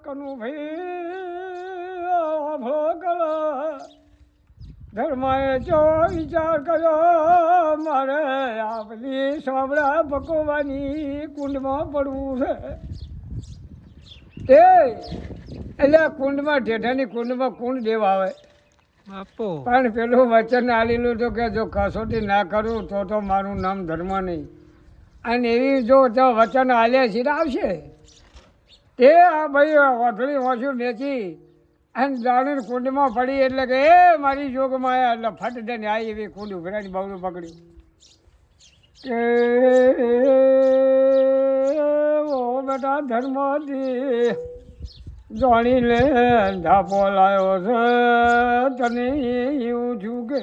કનું ભાઈ ભોગલ ધર્મએ જો વિચાર કર્યો મારે આપણી સાંભળા ભગવાની કુંડમાં પડવું છે એટલે કુંડમાં ઢેઢાની કુંડમાં કુંડ દેવા આવે બાપો પણ પેલું વચન આલેલું તો કે જો કસોટી ના કરું તો મારું નામ ધર્મ નહીં અને એવી જો વચન આલ્યા છે આવશે એ આ ભાઈ ઓથળી ઓછું વેચી અને દાણી કુંડમાં પડી એટલે કે એ મારી જોગમાં આવ્યા એટલે ફટ દઈને આવી એવી કુંડ ઉભરાની બાવડું પકડ્યું કે ઓ બેટા ધર્મથી જાણી લે ધાપો લાવ્યો છે તને એવું છું કે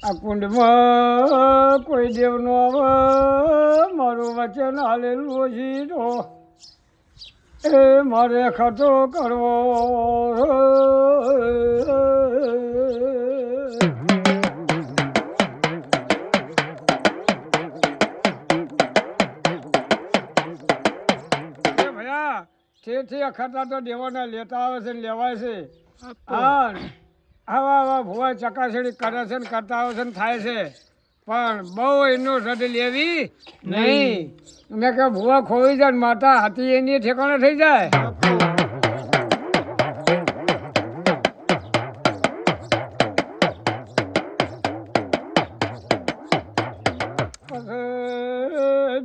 આ કુંડમાં કોઈ દેવનો આવે મારું વચન હાલેલું છે તો એ મારે ખર્ચો કરવો ભયા તેથી અખરતા તો દેવાના લેતા આવે છે ને લેવાય છે હા આવા ભુવા ચકાસણી કરે છે ને કરતા આવે છે ને થાય છે પણ બહુ એનું રદ લેવી નહીં મેં કે ભુવા ખોવી જાય માતા હાથી એની ઠેકાણે થઈ જાય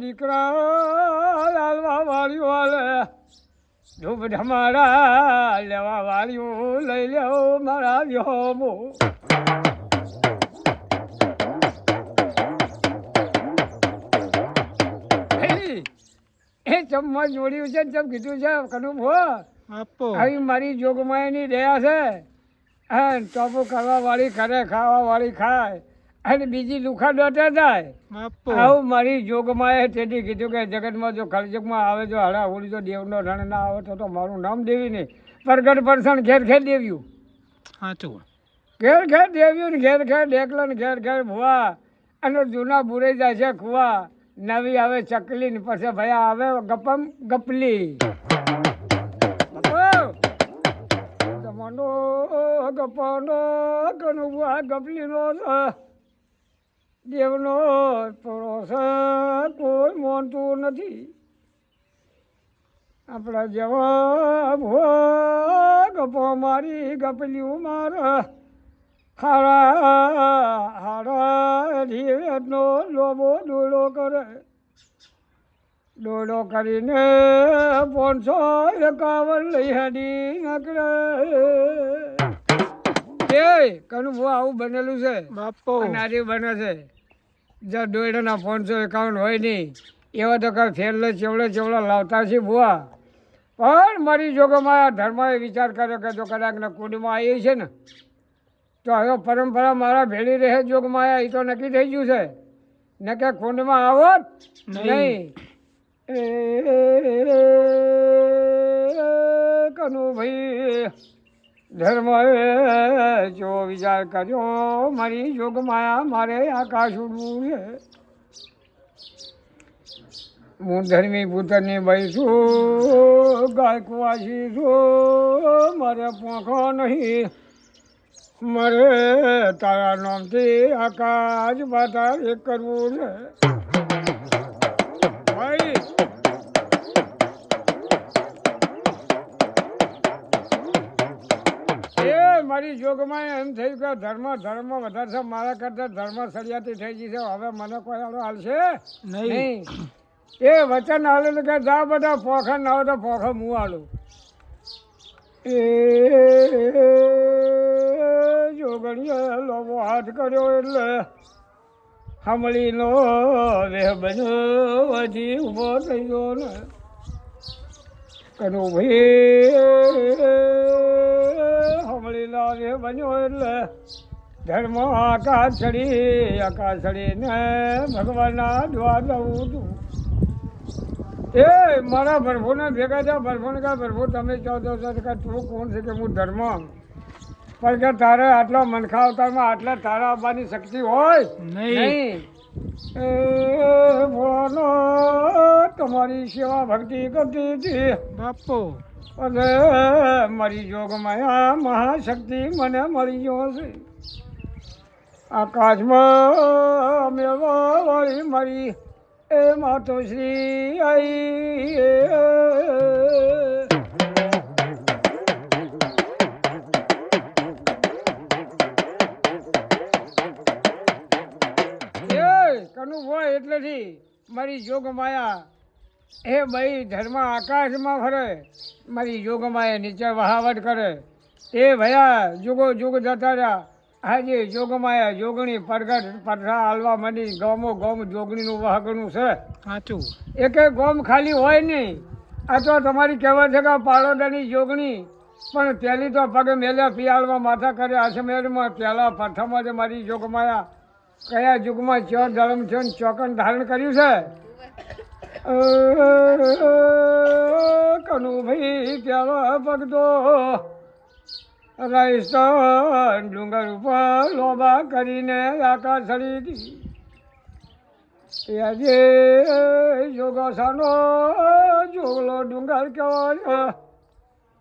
દીકરા લાલવા વાળ્યું હાલે ધૂપ ધમાડા લેવા વાળ્યું લઈ લેવો મારા વ્યોમો એ ચમમાં જોડ્યું છે ચમ કીધું છે કનું ભો આવી મારી જોગમાયાની દયા છે હા ટોપો કરવા વાળી કરે ખાવા વાળી ખાય અને બીજી લુખા દોટા થાય આવું મારી જોગમાએ તેથી કીધું કે જગતમાં જો કળજુગમાં આવે જો હરા હોળી જો દેવનો રણ ના આવે તો મારું નામ દેવી નહીં પ્રગટ પરસણ ઘેર ઘેર દેવ્યું સાચું ઘેર ઘેર દેવ્યું ને ઘેર ઘેર ડેકલો ને ઘેર ઘેર ભુવા અને જૂના બુરાઈ જાય છે ખુવા નવી આવે ચકલી ને પછી ભયા આવે ગપમ ગપલી જમાનો ગપનો કનુભા ગપલીનો દેવનો થોડો છે કોઈ માનતું નથી આપણા જેવા ભો ગપો મારી ગપલ્યું મારા હારા ધીરનો લોબો ડોળો કરે ડોળો કરીને 551 લઈ હડી નકરે એ કનું ભો આવું બનેલું છે બાપો નારી બને છે જો દોયડાના 551 હોય નહીં એવા તો કાંઈ ફેરલે ચેવડે લાવતા છે ભુવા પણ મારી જોગમાં ધર્મએ વિચાર કર્યો કે જો કદાચ કુંડમાં આવી છે ને તો હવે પરંપરા મારા ભેળી રહે જોગમાં એ તો નક્કી થઈ ગયું છે ને કે કુંડમાં આવો નહીં કનું ભાઈ ધર્મએ જો વિચાર કર્યો મારી જોગમાયા મારે આકાશ ઉડવું છે હું ધર્મી પુત્રની ભાઈ છું ગાયકવાસી છું મારે પોખો નહીં મારે તારા નામથી આકાશ બાતા એક કરવું છે ભાઈ મારી જોગમાં એમ થયું કે ધર્મ વધારે છે મારા કરતાં ધર્મ સળિયાતી થઈ ગઈ છે હવે મને કોઈ આડો હાલશે નહીં એ વચન હાલેલું કે જા બધા પોખા ના હોય તો પોખા હું હાલું એ જોગણીએ લોબો હાથ કર્યો એટલે હમળીનો વેહ બન્યો હજી ઊભો થઈ ગયો ને કનું ભાઈ હમળીનો વેહ બન્યો એટલે ધર્મ આકાશ ચડીને ભગવાનના દ્વાર લઉં છું એ મારા પ્રભુને ભેગા થયા પ્રભુને કહે પ્રભુ તમે કહો છો કે તું કોણ છે કે હું ધર્મ પણ કે તારે આટલા મનખા અવતારમાં આટલા તારા આવવાની શક્તિ હોય નહીં એ ભોળાનો તમારી સેવા ભક્તિ કરતી હતી બાપુ અને મારી જોગમાયા મહાશક્તિ મને મળી ગયો છે. આકાશમાં મેળવા વાળી મારી એ માતોશ્રી આઈ. કનું હોય એટલેથી મારી જોગમાયા એ ભાઈ ધર્મ આકાશમાં ફરે, મારી જોગમાયા નીચે વહાવટ કરે. એ ભયા જુગો જુગ જતા રહ્યા. આજે જોગમાયા જોગણી પરગટ પથરા હાલવા માંડી. ગોમો ગોમ જોગણીનું વહાગણું છે. સાચું. એકે ગોમ ખાલી હોય નહીં. આ તો તમારી કહેવત છે કે પાળોદાની જોગણી પણ પહેલી તો પગે મેલ્યા પિયાળમાં માથા કરે. આસમેરમાં પહેલાં પ્રથમ જ મારી જોગમાયા કયા યુગમાં ચો ધર્મ છે ને ચોકન ધારણ કર્યું છે. કનુભાઈ પેલો પગતો રાજસ્થાન ડુંગર ઉપર લોબા કરીને આકાશ ચડી હતી. આજે જોગાસાનો જોગલો ડુંગર કહેવાય.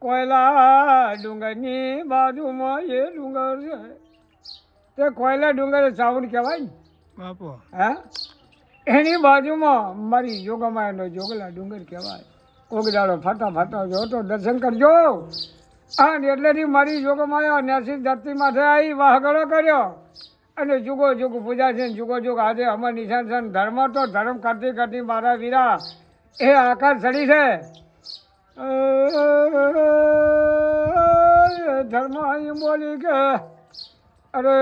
કોયલા ડુંગરની બાજુમાં એ ડુંગર છે. તે કોયલા ડુંગર સાઉન્ડ કહેવાય ને બાપુ. હા, એની બાજુમાં મારી જોગમાયાનો જોગલા ડુંગર કહેવાય. કોક દાડો ફાટા ફાટા જો તો દર્શન કરજો. હા, એટલેથી મારી જોગમાયા નેસી ધરતી માથે આવી વાહગળો કર્યો અને જુગો જુગ પૂજા છે. જુગો જુગ આજે અમર નિશાન છે. ધર્મ તો ધર્મ કરતી કરતી મારા વીરા એ આકાશ ચડી છે. ધર્મ અહીં બોલી કે અરે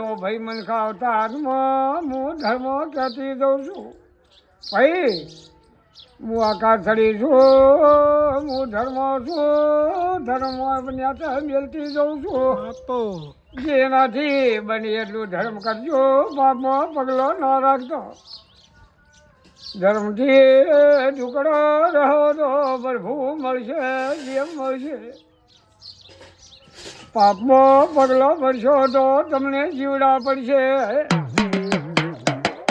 ઓ ભાઈ મન ખાવતા હાથમાં હું ધર્મ કહેતી જઉં છું. ભાઈ હું આકાશ ચડી છું, હું ધર્મ છું. ધર્મ બન્યા મેલતી જઉં છું. બાપુ. જેનાથી બને એટલું ધર્મ કરજો. પાપમાં પગલો ન રાખતો. ધર્મથી ટુકડો રહો તો પ્રભુ મળશે જેમ મળશે. પાપમાં પગલો ભરશો તો તમને જીવડા પડશે.